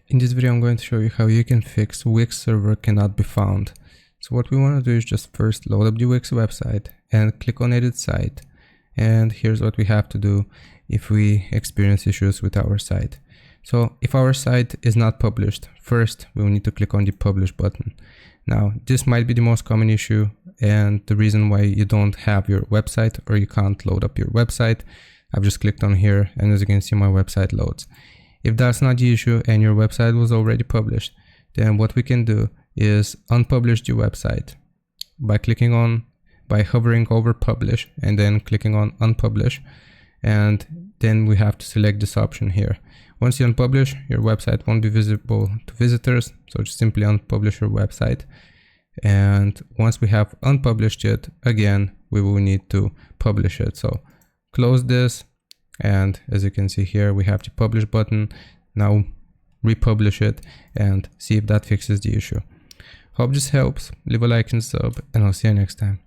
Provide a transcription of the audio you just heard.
In this video I'm going to show you how you can fix Wix server cannot be found. So what we want to do is just first load up the Wix website and click on edit site, and here's what we have to do if we experience issues with our site. So if our site is not published, first we will need to click on the publish button. Now this might be the most common issue and the reason why you don't have your website or you can't load up your website. I've just clicked on here and as you can see my website loads. If that's not the issue and your website was already published, then what we can do is unpublish the website by hovering over publish and then clicking on unpublish, and then we have to select this option here. Once you unpublish, your website won't be visible to visitors, so just simply unpublish your website. And once we have unpublished it, again we will need to publish it. So close this, and as you can see here we have the publish button. Now republish it and see if that fixes the issue. Hope this helps. Leave a like and sub, and I'll see you next time.